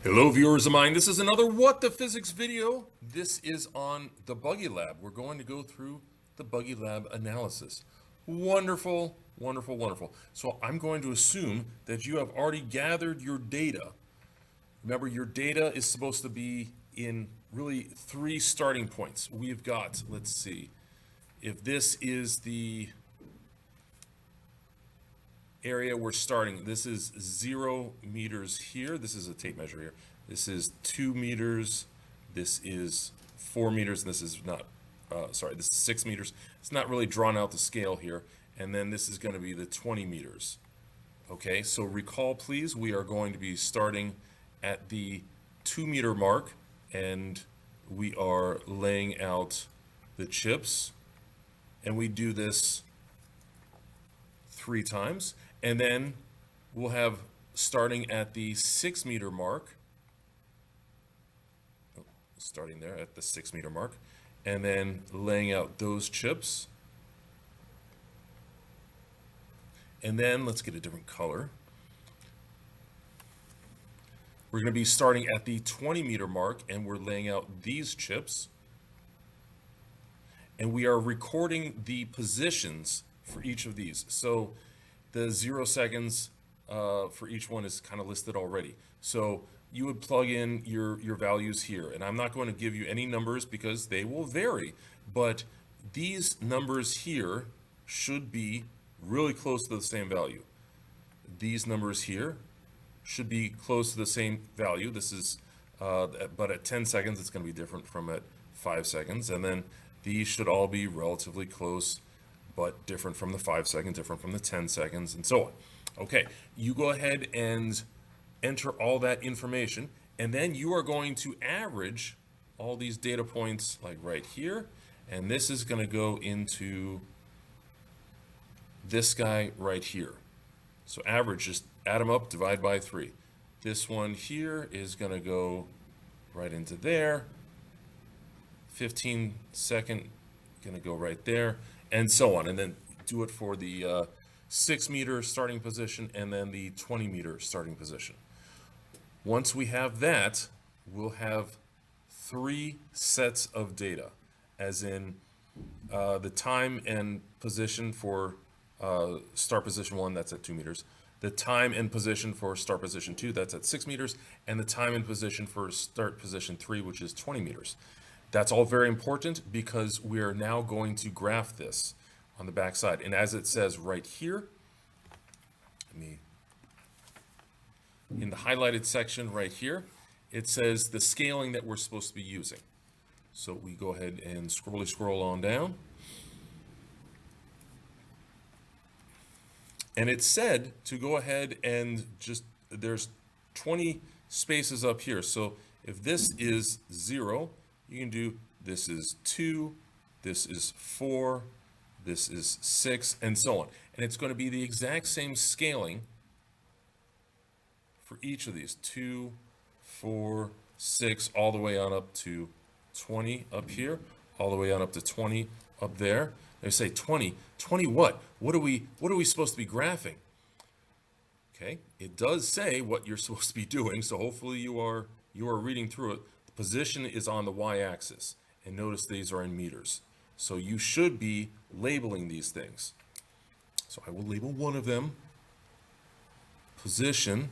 Hello viewers of mine, this is another What the Physics video. This is on the Buggy Lab. We're going to go through the Buggy Lab analysis. Wonderful, wonderful, wonderful. So I'm going to assume that you have already gathered your data. Remember, your data is supposed to be in really three starting points. We've got, let's see, if this is the area we're starting. This is 0 meters here. This is a tape measure here. This is 2 meters. This is 4 meters. And this is not, this is 6 meters. It's not really drawn out the scale here. And then this is going to be the 20 meters. Okay, so recall, please, we are going to be starting at the 2 meter mark, and we are laying out the chips. And we do this 3 times. And then we'll have starting at the 6 meter mark, starting there at the 6 meter mark, and then laying out those chips. And then let's get a different color. We're going to be starting at the 20 meter mark, and we're laying out these chips. And we are recording the positions for each of these. So the 0 seconds for each one is kind of listed already. So you would plug in your values here. And I'm not going to give you any numbers because they will vary. But these numbers here should be really close to the same value. These numbers here should be close to the same value. This is, but at 10 seconds, it's going to be different from at 5 seconds. And then these should all be relatively close, but different from the 5 seconds, different from the 10 seconds, and so on. Okay, you go ahead and enter all that information, and then you are going to average all these data points like right here, and this is going to go into this guy right here. So average, just add them up, divide by 3. This one here is going to go right into there. 15 second, going to go right there, and so on. And then do it for the 6 meter starting position and then the 20 meter starting position. Once we have that, we'll have 3 sets of data, as in the time and position for start position 1, that's at 2 meters. The time and position for start position 2, that's at 6 meters. And the time and position for start position 3, which is 20 meters. That's all very important because we are now going to graph this on the back side. And as it says right here, in the highlighted section right here, it says the scaling that we're supposed to be using. So we go ahead and scroll on down. And it said to go ahead and just, there's 20 spaces up here. So if this is 0, you can do this is 2, this is 4, this is 6, and so on. And it's going to be the exact same scaling for each of these. 2, 4, 6, all the way on up to 20 up here, all the way on up to 20 up there. They say 20. 20 what? What are we supposed to be graphing? Okay, it does say what you're supposed to be doing, so hopefully you are reading through it. The position is on the y-axis, and notice these are in meters. So you should be labeling these things. So I will label one of them position,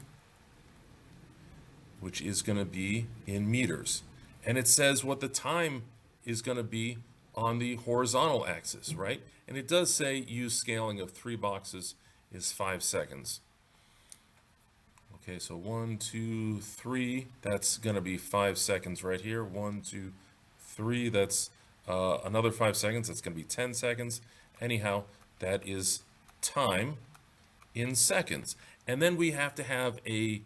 which is going to be in meters. And it says what the time is going to be on the horizontal axis, right? And it does say use scaling of 3 boxes is 5 seconds. Okay, so 1, 2, 3, that's going to be 5 seconds right here. 1, 2, 3, that's another 5 seconds. That's going to be 10 seconds. Anyhow, that is time in seconds. And then we have to have a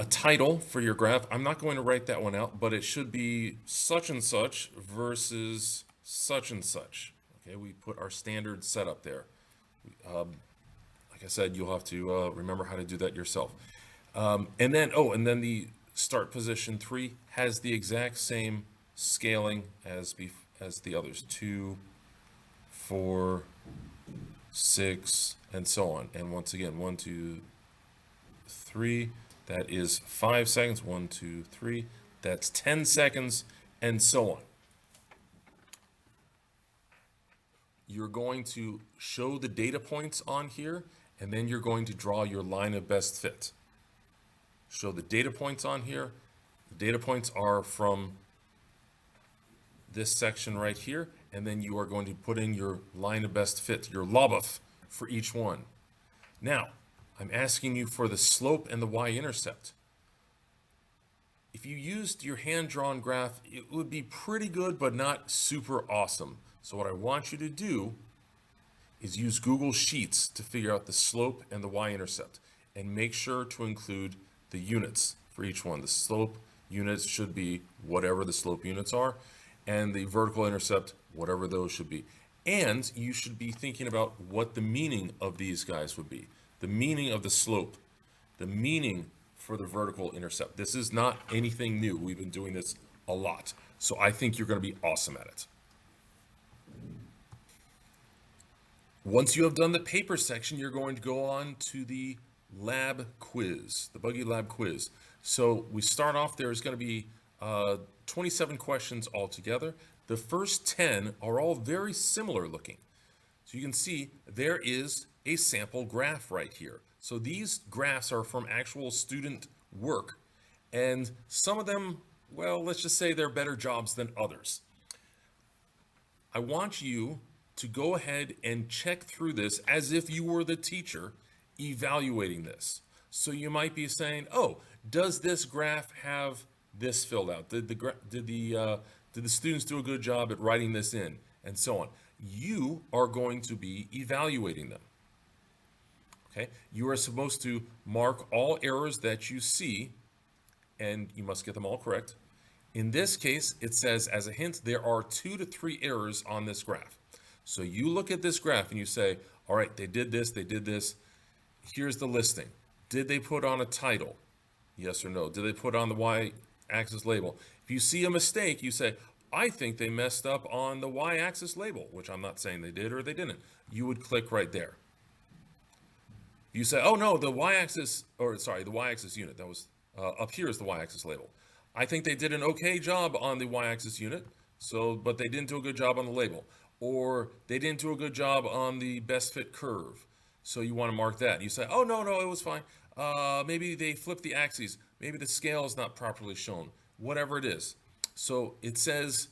title for your graph. I'm not going to write that one out, but it should be such and such versus such and such. Okay, we put our standard setup there. Like I said, you'll have to remember how to do that yourself. And then the start position 3 has the exact same scaling as the others. 2, 4, 6, and so on. And once again, 1, 2, 3, That is 5 seconds. 1, 2, 3. That's 10 seconds, and so on. You're going to show the data points on here, and then you're going to draw your line of best fit. Show the data points on here. The data points are from this section right here, and then you are going to put in your line of best fit, your LOBF for each one. Now, I'm asking you for the slope and the y-intercept. If you used your hand-drawn graph, it would be pretty good, but not super awesome. So what I want you to do is use Google Sheets to figure out the slope and the y-intercept, and make sure to include the units for each one. The slope units should be whatever the slope units are, and the vertical intercept, whatever those should be. And you should be thinking about what the meaning of these guys would be. The meaning of the slope, the meaning for the vertical intercept. This is not anything new. We've been doing this a lot. So I think you're going to be awesome at it. Once you have done the paper section, you're going to go on to the lab quiz, the Buggy lab quiz. So we start off, there's going to be 27 questions altogether. The first 10 are all very similar looking. So you can see there is a sample graph right here. So these graphs are from actual student work, and some of them, well, let's just say they're better jobs than others. I want you to go ahead and check through this as if you were the teacher evaluating this. So you might be saying, oh, does this graph have this filled out? Did the students do a good job at writing this in? And so on. You are going to be evaluating them. Okay, you are supposed to mark all errors that you see, and you must get them all correct. In this case, it says, as a hint, there are 2 to 3 errors on this graph. So you look at this graph and you say, all right, they did this, they did this. Here's the listing. Did they put on a title? Yes or no? Did they put on the y-axis label? If you see a mistake, you say, I think they messed up on the y-axis label, which I'm not saying they did or they didn't. You would click right there. You say, oh no, the y-axis, or sorry, the y-axis unit, that was, up here is the y-axis label. I think they did an okay job on the y-axis unit, but they didn't do a good job on the label. Or they didn't do a good job on the best fit curve. So you want to mark that. You say, oh no, it was fine. Maybe they flipped the axes. Maybe the scale is not properly shown. Whatever it is. So it says,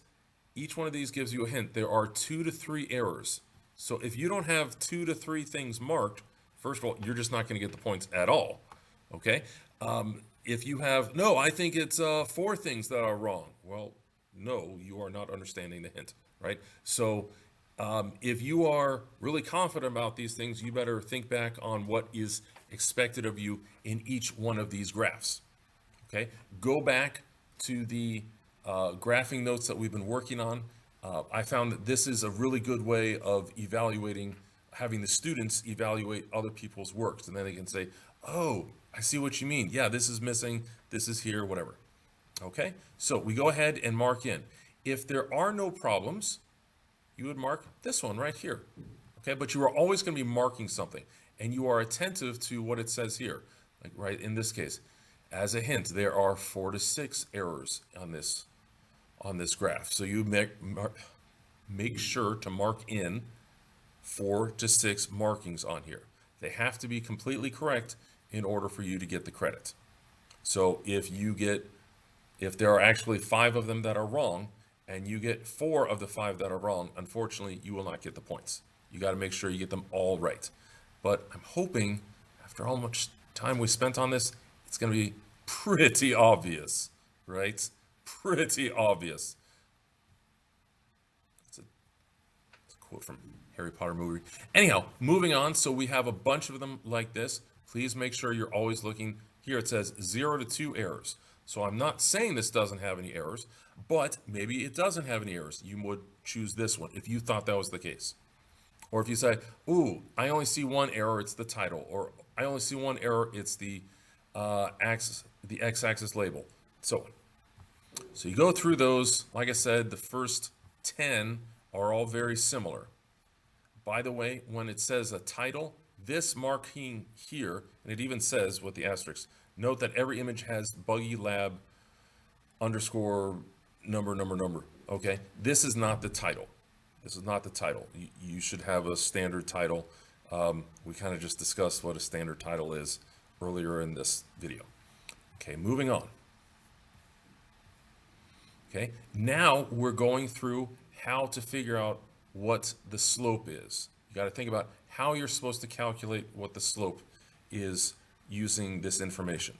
each one of these gives you a hint. There are 2 to 3 errors. So if you don't have 2 to 3 things marked, first of all, you're just not going to get the points at all, okay? If you have, no, I think it's 4 things that are wrong. Well, no, you are not understanding the hint, right? So if you are really confident about these things, you better think back on what is expected of you in each one of these graphs, okay? Go back to the graphing notes that we've been working on. I found that this is a really good way of evaluating, having the students evaluate other people's works, and then they can say, oh, I see what you mean. Yeah, this is missing, this is here, whatever. Okay, so we go ahead and mark in. If there are no problems, you would mark this one right here. Okay, but you are always going to be marking something, and you are attentive to what it says here. Like right in this case, as a hint, there are 4 to 6 errors on this graph. So you make sure to mark in 4 to 6 markings on here. They have to be completely correct in order for you to get the credit. So if there are actually 5 of them that are wrong, and you get 4 of the 5 that are wrong, unfortunately, you will not get the points. You got to make sure you get them all right. But I'm hoping, after how much time we spent on this, it's going to be pretty obvious, right? Pretty obvious. It's a quote from Harry Potter movie. Anyhow, moving on. So we have a bunch of them like this. Please make sure you're always looking. Here it says 0 to 2 errors. So I'm not saying this doesn't have any errors, but maybe it doesn't have any errors. You would choose this one if you thought that was the case. Or if you say, ooh, I only see 1 error, it's the title. Or I only see 1 error, it's the x-axis label. So you go through those. Like I said, the first 10 are all very similar. By the way, when it says a title, this marking here, and it even says with the asterisk, Note that every image has Buggy Lab underscore number. Okay, this is not the title. This is not the title. You should have a standard title. We kind of just discussed what a standard title is earlier in this video. Okay, moving on. Okay, now we're going through how to figure out what the slope is. You got to think about how you're supposed to calculate what the slope is using this information.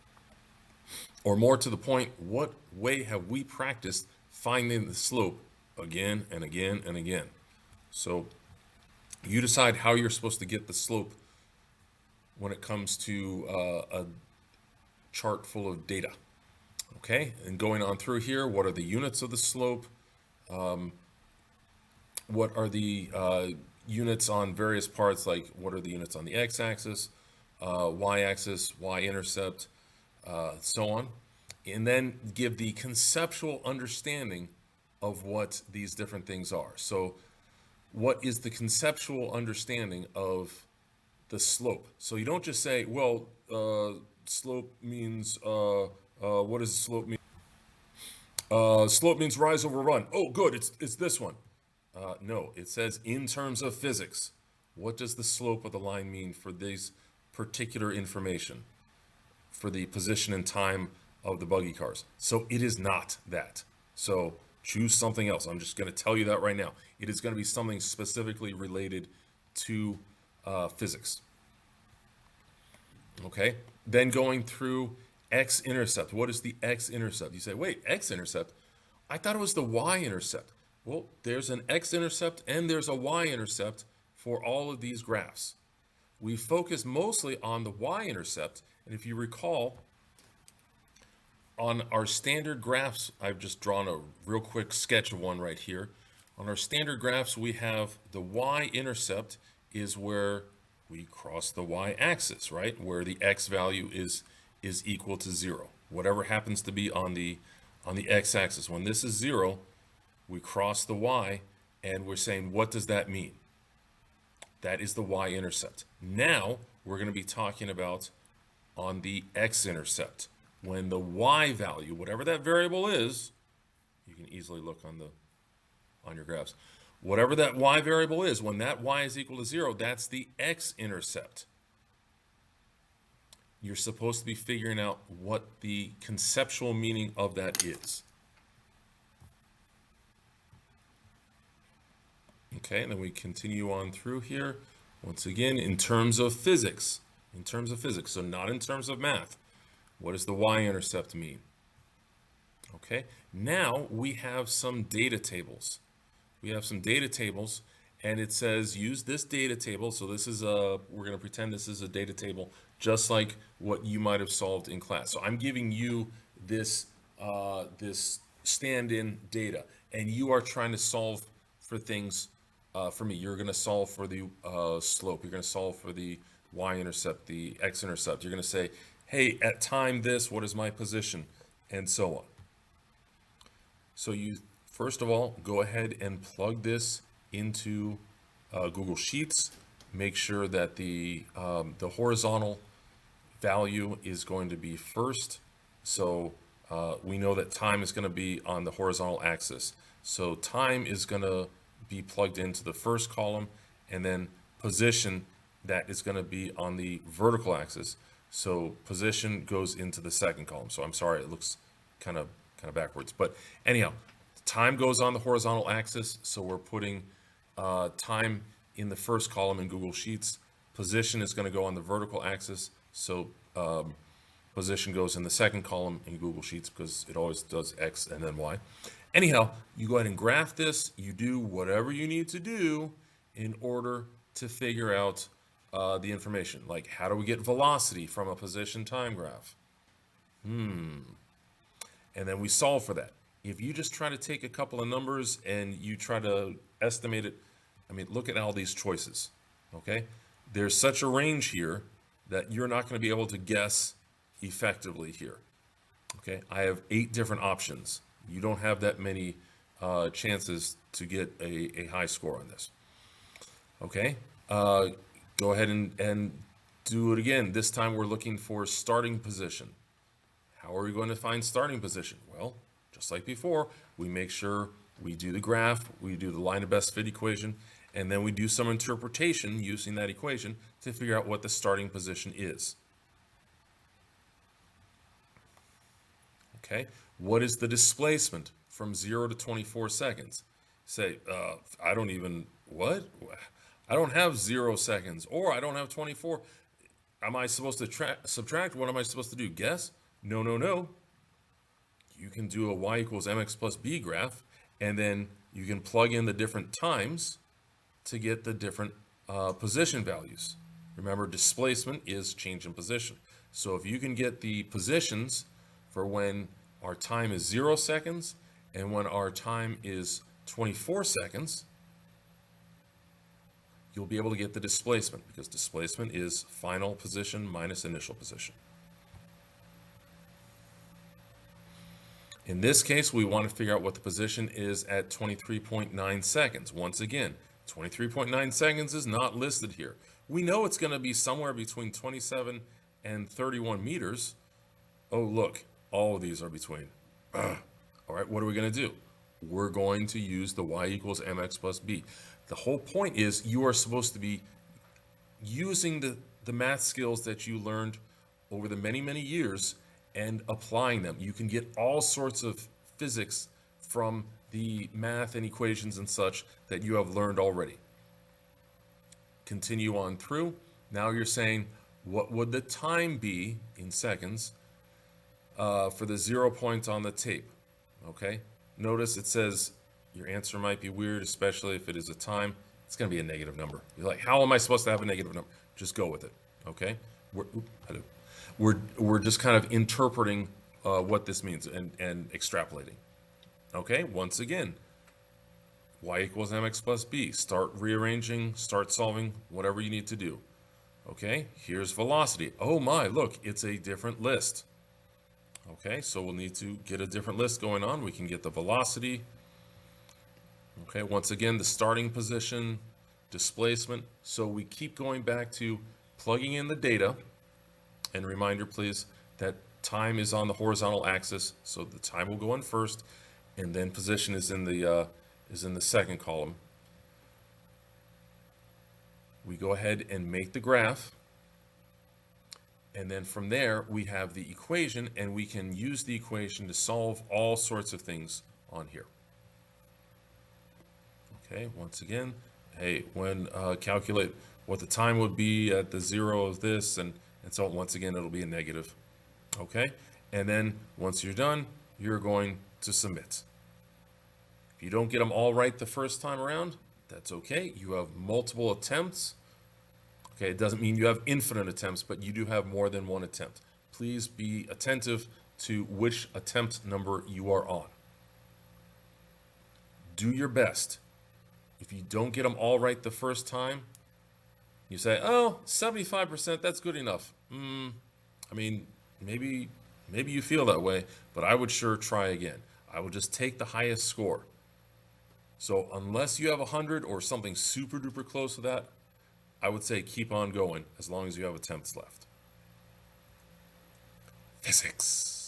Or more to the point, what way have we practiced finding the slope again and again and again? So you decide how you're supposed to get the slope when it comes to a chart full of data. Okay, and going on through here, what are the units of the slope? What are the units on various parts, like what are the units on the x-axis, y-axis, y-intercept, so on. And then give the conceptual understanding of what these different things are. So what is the conceptual understanding of the slope? So you don't just say, well, slope means, what does slope mean? Slope means rise over run. Oh, good, it's this one. No, it says in terms of physics. What does the slope of the line mean for these particular information, for the position and time of the buggy cars? So it is not that. So choose something else. I'm just going to tell you that right now. It is going to be something specifically related to physics. Okay, then going through x-intercept. What is the x-intercept? You say, wait, x-intercept? I thought it was the y-intercept. Well, there's an x-intercept and there's a y-intercept for all of these graphs. We focus mostly on the y-intercept, and if you recall, on our standard graphs, I've just drawn a real quick sketch of one right here. On our standard graphs, we have the y-intercept is where we cross the y-axis, right? Where the x value is equal to 0. Whatever happens to be on the x-axis. When this is 0, we cross the y, and we're saying, what does that mean? That is the y-intercept. Now, we're going to be talking about on the x-intercept. When the y value, whatever that variable is, you can easily look on your graphs. Whatever that y variable is, when that y is equal to 0, that's the x-intercept. You're supposed to be figuring out what the conceptual meaning of that is. Okay, and then we continue on through here. Once again, in terms of physics. In terms of physics, so not in terms of math. What does the y-intercept mean? Okay, now we have some data tables. We have some data tables, and it says use this data table. So this is we're going to pretend this is a data table, just like what you might have solved in class. So I'm giving you this this stand-in data, and you are trying to solve for things for me. You're going to solve for the slope. You're going to solve for the y-intercept, the x-intercept. You're going to say, hey, at time this, what is my position? And so on. So you, first of all, go ahead and plug this into Google Sheets. Make sure that the horizontal value is going to be first. So we know that time is going to be on the horizontal axis. So time is going to be plugged into the first column, and then position, that is going to be on the vertical axis. So position goes into the second column. So I'm sorry, it looks kind of backwards, but anyhow, time goes on the horizontal axis. So we're putting time in the first column in Google Sheets. Position is going to go on the vertical axis. So position goes in the second column in Google Sheets because it always does X and then Y. Anyhow, you go ahead and graph this. You do whatever you need to do in order to figure out the information. Like, how do we get velocity from a position time graph? And then we solve for that. If you just try to take a couple of numbers and you try to estimate it, I mean, look at all these choices, okay? There's such a range here that you're not going to be able to guess effectively here, okay? I have 8 different options. You don't have that many chances to get a high score on this, okay? Go ahead and do it again. This time we're looking for starting position. How are we going to find starting position? Well, just like before, we make sure we do the graph, we do the line of best fit equation, and then we do some interpretation using that equation to figure out what the starting position is. Okay, what is the displacement from 0 to 24 seconds? Say, I don't even, what? I don't have 0 seconds, or I don't have 24. Am I supposed to subtract? What am I supposed to do? Guess? No, no, no. You can do a y equals mx plus b graph, and then you can plug in the different times to get the different position values. Remember, displacement is change in position. So if you can get the positions for when our time is 0 seconds and when our time is 24 seconds, you'll be able to get the displacement, because displacement is final position minus initial position. In this case, we want to figure out what the position is at 23.9 seconds. Once again, 23.9 seconds is not listed here. We know it's going to be somewhere between 27 and 31 meters. Oh, look, all of these are between. All right, what are we going to do? We're going to use the y equals mx plus b. The whole point is you are supposed to be using the math skills that you learned over the many, many years and applying them. You can get all sorts of physics from the math and equations and such that you have learned already. Continue on through. Now you're saying, what would the time be in seconds for the 0 point on the tape? Okay, notice it says your answer might be weird, especially if it is a time. It's going to be a negative number. You're like, how am I supposed to have a negative number? Just go with it. Okay, we're just kind of interpreting what this means and extrapolating. Okay, once again, y equals mx plus b. Start rearranging, start solving, whatever you need to do. Okay, here's velocity. Oh my, look, it's a different list. Okay, so we'll need to get a different list going on. We can get the velocity. Okay, once again, the starting position, displacement. So we keep going back to plugging in the data. And reminder, please, that time is on the horizontal axis, so the time will go in first, and then position is in the second column. We go ahead and make the graph, and then from there we have the equation, and we can use the equation to solve all sorts of things on here. Okay, once again, hey, when calculate what the time would be at the 0 of this, and so once again it'll be a negative. Okay, and then once you're done, you're going to submit. If you don't get them all right the first time around, that's okay. You have multiple attempts. Okay, it doesn't mean you have infinite attempts, but you do have more than one attempt. Please be attentive to which attempt number you are on. Do your best. If you don't get them all right the first time, you say, oh, 75%, that's good enough. I mean, maybe you feel that way, but I would sure try again. I would just take the highest score. So unless you have 100 or something super duper close to that, I would say keep on going as long as you have attempts left. Physics.